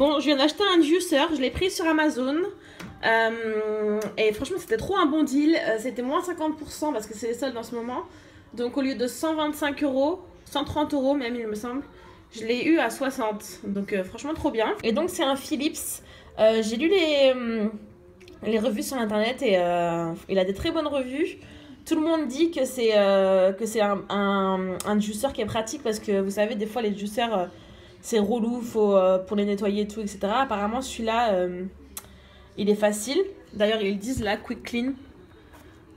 Bon, je viens d'acheter un juicer, je l'ai pris sur Amazon. Et franchement, c'était trop un bon deal. C'était moins 50% parce que c'est les soldes en ce moment. Donc au lieu de 125 euros, 130 euros même, il me semble, je l'ai eu à 60. Donc franchement, trop bien. Et donc, c'est un Philips. J'ai lu les revues sur internet et il a des très bonnes revues. Tout le monde dit que c'est un juicer qui est pratique parce que vous savez, des fois, les juicers, c'est relou, faut pour les nettoyer et tout, etc. Apparemment, celui-là, il est facile. D'ailleurs, ils disent là, quick clean.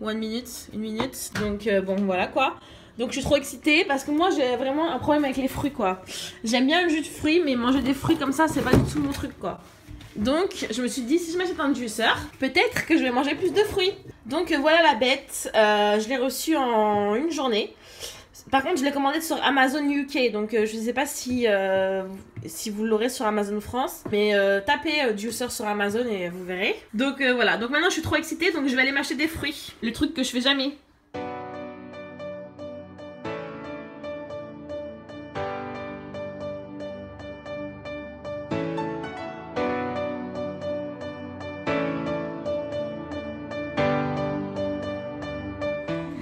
1 minute, 1 minute. Donc, bon, voilà quoi. Donc, je suis trop excitée parce que moi, j'ai vraiment un problème avec les fruits, quoi. J'aime bien le jus de fruits, mais manger des fruits comme ça, c'est pas du tout mon truc, quoi. Donc, je me suis dit, si je m'achète un juicer, peut-être que je vais manger plus de fruits. Donc, voilà la bête. Je l'ai reçu en une journée. Par contre, je l'ai commandé sur Amazon UK. Donc, je ne sais pas si vous l'aurez sur Amazon France. Mais tapez juicer sur Amazon et vous verrez. Donc, voilà. Donc, maintenant, je suis trop excitée. Donc, je vais aller m'acheter des fruits. Le truc que je fais jamais.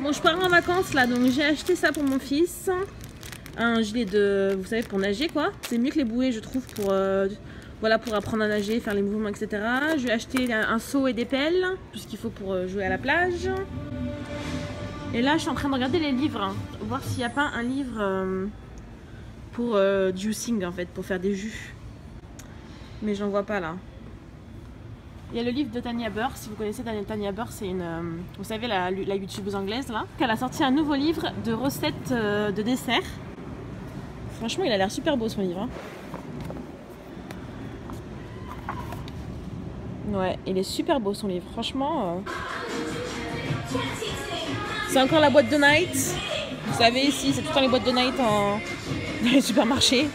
Bon, je pars en vacances là, donc j'ai acheté ça pour mon fils. Un gilet de, vous savez, pour nager quoi. C'est mieux que les bouées, je trouve, pour, voilà, pour apprendre à nager, faire les mouvements, etc. Je vais acheter un seau et des pelles, tout ce qu'il faut pour jouer à la plage. Et là, je suis en train de regarder les livres, hein, voir s'il n'y a pas un livre pour juicing en fait, pour faire des jus. Mais j'en vois pas là. Il y a le livre de Tanya Burr, si vous connaissez Tanya Burr, c'est une, vous savez, la youtubeuse anglaise là. Elle a sorti un nouveau livre de recettes de dessert. Franchement, il a l'air super beau son livre. Hein. Ouais, il est super beau son livre, franchement. C'est encore la boîte de night. Vous savez, ici, c'est tout le temps les boîtes de night dans les supermarchés.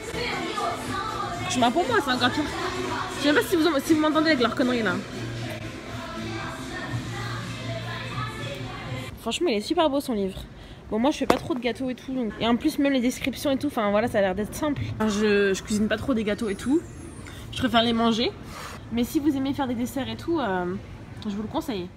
Je m'en pour moi, c'est encore pire. Je sais même pas si vous m'entendez avec leurs conneries là. Franchement, il est super beau son livre. Bon, moi je fais pas trop de gâteaux et tout. Donc... Et en plus, même les descriptions et tout, enfin voilà, ça a l'air d'être simple. Enfin, je cuisine pas trop des gâteaux et tout. Je préfère les manger. Mais si vous aimez faire des desserts et tout, je vous le conseille.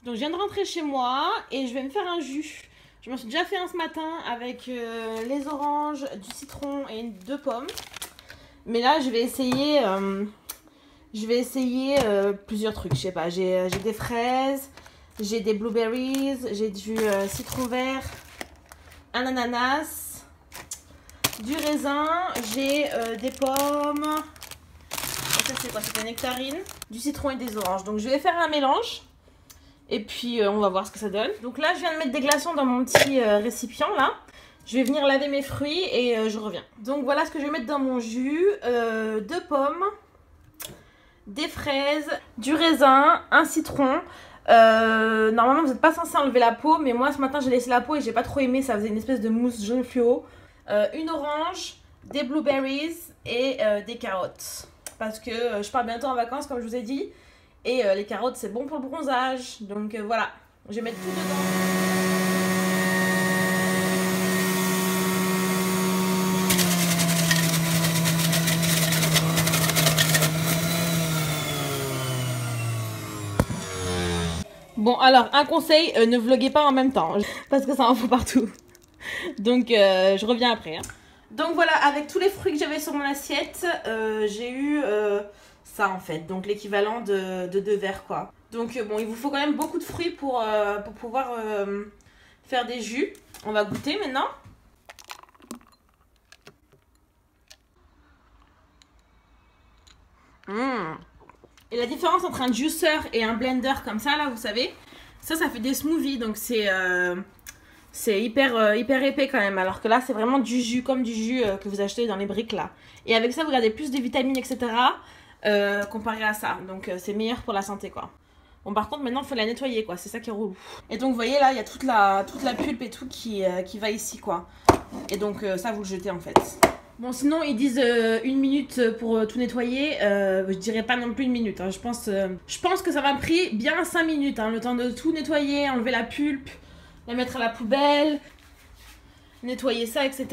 Donc je viens de rentrer chez moi et je vais me faire un jus. Je m'en suis déjà fait un ce matin avec les oranges, du citron et 2 pommes. Mais là je vais essayer plusieurs trucs. Je sais pas, j'ai des fraises, j'ai des blueberries, j'ai du citron vert, un ananas, du raisin, j'ai des pommes. Et ça c'est quoi? C'est des nectarines, du citron et des oranges. Donc je vais faire un mélange. Et puis on va voir ce que ça donne. Donc là je viens de mettre des glaçons dans mon petit récipient là. Je vais venir laver mes fruits et je reviens. Donc voilà ce que je vais mettre dans mon jus. 2 pommes, des fraises, du raisin, un citron. Normalement vous n'êtes pas censé enlever la peau, mais moi ce matin j'ai laissé la peau et j'ai pas trop aimé. Ça faisait une espèce de mousse jaune fluo. Une orange, des blueberries et des carottes. Parce que je pars bientôt en vacances comme je vous ai dit. Et les carottes, c'est bon pour le bronzage. Donc voilà, je vais mettre tout dedans. Bon, alors, un conseil, ne vloguez pas en même temps. Parce que ça en fout partout. Donc, je reviens après. Hein. Donc voilà, avec tous les fruits que j'avais sur mon assiette, j'ai eu... ça en fait, donc l'équivalent de 2 verres quoi. Donc bon, il vous faut quand même beaucoup de fruits pour pouvoir faire des jus. On va goûter maintenant. Et la différence entre un juicer et un blender comme ça là, vous savez, ça fait des smoothies, donc c'est hyper épais quand même. Alors que là c'est vraiment du jus, comme du jus que vous achetez dans les briques là. Et avec ça vous gardez plus de vitamines etc. Comparé à ça, donc c'est meilleur pour la santé quoi. Bon, par contre, maintenant, il faut la nettoyer, quoi. C'est ça qui est relou. Et donc, vous voyez, là, il y a toute la pulpe et tout qui va ici, quoi. Et donc, ça, vous le jetez, en fait. Bon, sinon, ils disent 1 minute pour tout nettoyer. Je dirais pas non plus 1 minute. Hein. Je pense que ça m'a pris bien 5 minutes. Hein, le temps de tout nettoyer, enlever la pulpe, la mettre à la poubelle, nettoyer ça, etc.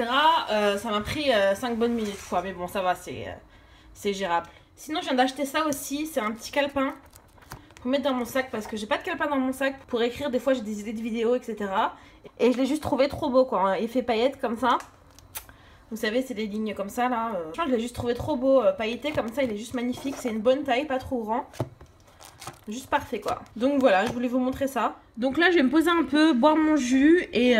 Ça m'a pris 5 bonnes minutes, quoi. Mais bon, ça va, c'est gérable. Sinon, je viens d'acheter ça aussi. C'est un petit calepin pour mettre dans mon sac parce que j'ai pas de calepin dans mon sac pour écrire. Des fois, j'ai des idées de vidéos, etc. Et je l'ai juste trouvé trop beau, quoi. Effet paillettes comme ça. Vous savez, c'est des lignes comme ça, là. Je l'ai juste trouvé trop beau, pailleté comme ça. Il est juste magnifique. C'est une bonne taille, pas trop grand. Juste parfait, quoi. Donc voilà, je voulais vous montrer ça. Donc là, je vais me poser un peu, boire mon jus et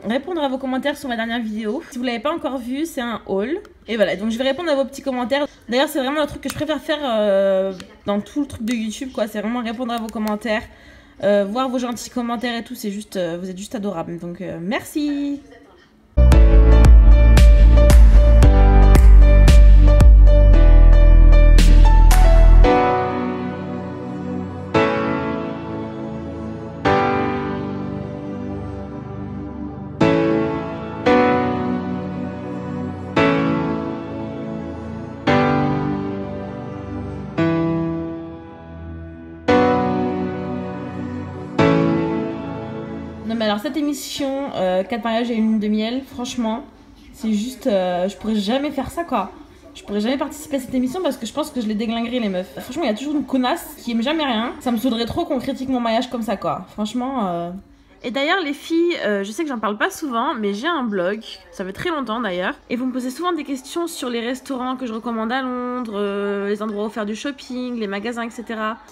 répondre à vos commentaires sur ma dernière vidéo. Si vous l'avez pas encore vu, c'est un haul. Et voilà, donc je vais répondre à vos petits commentaires. D'ailleurs, c'est vraiment un truc que je préfère faire dans tout le truc de YouTube, quoi. C'est vraiment répondre à vos commentaires, voir vos gentils commentaires et tout. C'est juste, vous êtes juste adorables. Donc merci. Non mais alors cette émission 4 mariages et une lune de miel, franchement, c'est juste, je pourrais jamais faire ça, quoi. Je pourrais jamais participer à cette émission parce que je pense que je les déglinguerai, les meufs. Franchement, il y a toujours une connasse qui aime jamais rien. Ça me saoulerait trop qu'on critique mon mariage comme ça, quoi. Franchement. Et d'ailleurs, les filles, je sais que j'en parle pas souvent, mais j'ai un blog, ça fait très longtemps d'ailleurs. Et vous me posez souvent des questions sur les restaurants que je recommande à Londres, les endroits où faire du shopping, les magasins, etc.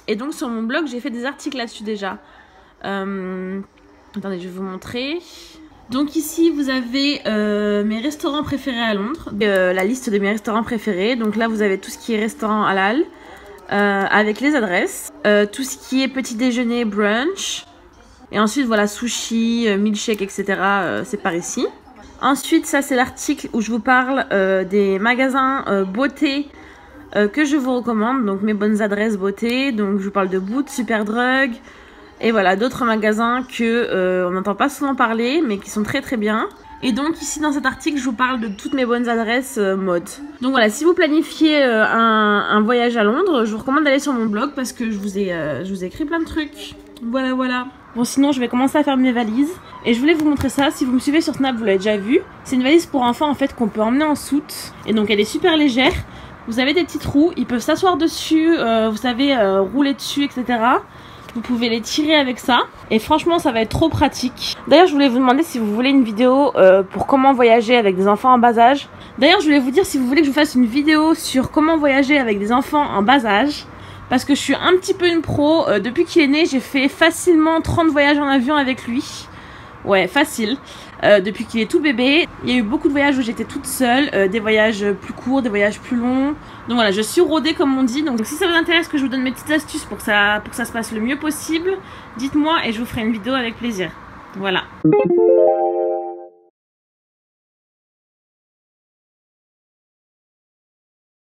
Et donc sur mon blog, j'ai fait des articles là-dessus déjà. Attendez, je vais vous montrer. Donc ici, vous avez mes restaurants préférés à Londres. La liste de mes restaurants préférés. Donc là, vous avez tout ce qui est restaurant halal, avec les adresses. Tout ce qui est petit déjeuner, brunch. Et ensuite, voilà, sushi, milkshake, etc. C'est par ici. Ensuite, ça, c'est l'article où je vous parle des magasins beauté que je vous recommande. Donc mes bonnes adresses beauté. Donc je vous parle de Boots, Superdrug. Et voilà, d'autres magasins que on n'entend pas souvent parler, mais qui sont très très bien. Et donc ici dans cet article, je vous parle de toutes mes bonnes adresses mode. Donc voilà, si vous planifiez un voyage à Londres, je vous recommande d'aller sur mon blog parce que je vous ai écrit plein de trucs. Voilà, voilà. Bon, sinon je vais commencer à faire mes valises. Et je voulais vous montrer ça, si vous me suivez sur Snap, vous l'avez déjà vu. C'est une valise pour enfants en fait qu'on peut emmener en soute. Et donc elle est super légère. Vous avez des petits trous, ils peuvent s'asseoir dessus, vous savez, rouler dessus, etc. Vous pouvez les tirer avec ça. Et franchement, ça va être trop pratique. D'ailleurs, je voulais vous demander si vous voulez une vidéo pour comment voyager avec des enfants en bas âge. D'ailleurs, je voulais vous dire si vous voulez que je vous fasse une vidéo sur comment voyager avec des enfants en bas âge. Parce que je suis un petit peu une pro. Depuis qu'il est né, j'ai fait facilement 30 voyages en avion avec lui. Ouais, facile. Depuis qu'il est tout bébé. Il y a eu beaucoup de voyages où j'étais toute seule. Des voyages plus courts, des voyages plus longs. Donc voilà, je suis rodée comme on dit. Donc si ça vous intéresse que je vous donne mes petites astuces pour que ça se passe le mieux possible, dites-moi et je vous ferai une vidéo avec plaisir. Voilà.